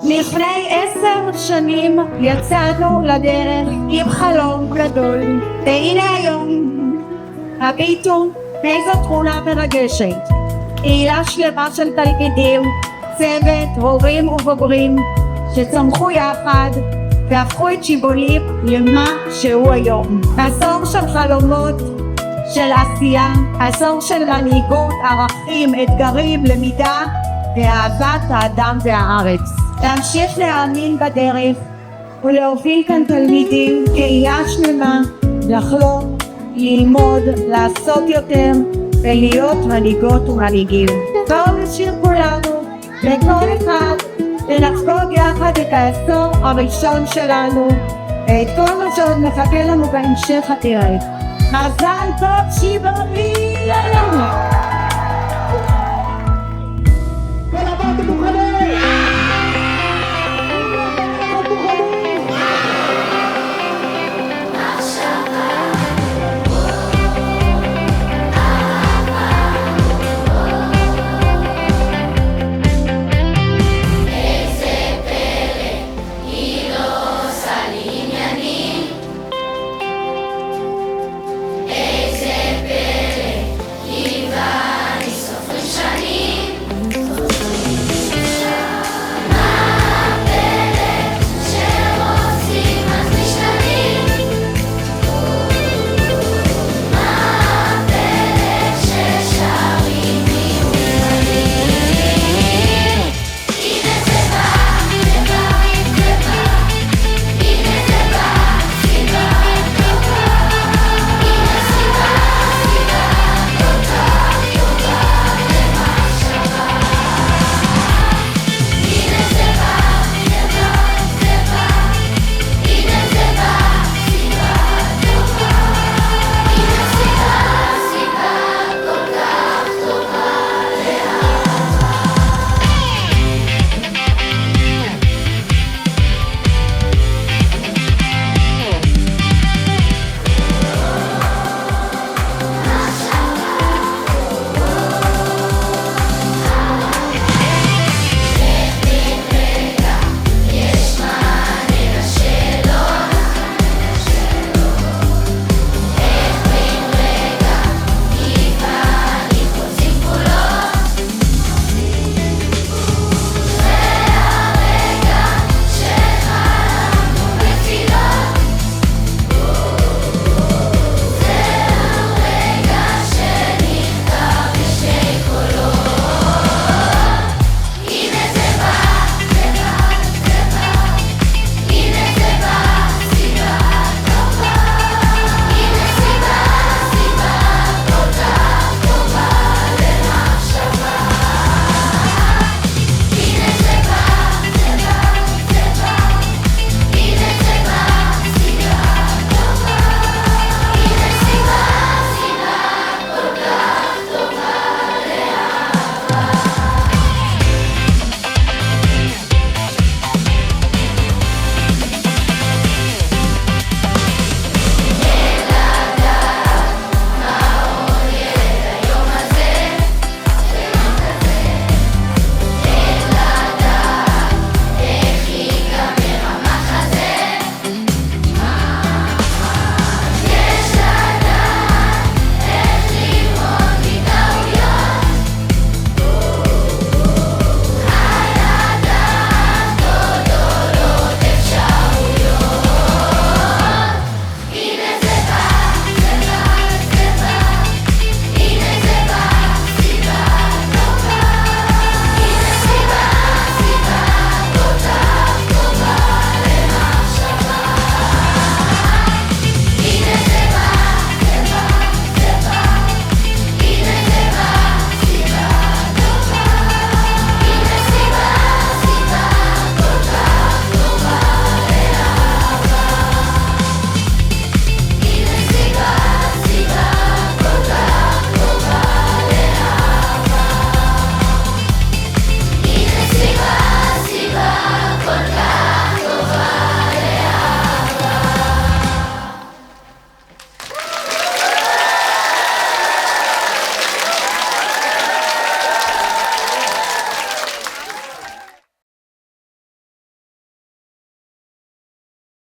לפני 10 שנים יצאנו לדרך עם חלום גדול, והנה היום הביטו איזו תמונה מרגשת. קהילה שלמה של תלמידים, צוות, הורים ובוגרים שצמחו יחד והפכו את שיבולים למה שהוא היום. עשור של חלומות, של עשייה, עשור של מנהיגות, ערכים, אתגרים, למידה ואהבת האדם והארץ. להמשיך להאמין בדרך ולהוביל כאן תלמידים, קהילה שלמה, לחלום, ללמוד, לעשות יותר ולהיות מנהיגות ומנהיגים. בואו נשאיר כולנו לכל אחד ונחגוג יחד את העשור הראשון שלנו ואת כל מה שעוד מחכה לנו בהמשך הדרך. מזל טוב שיבולים!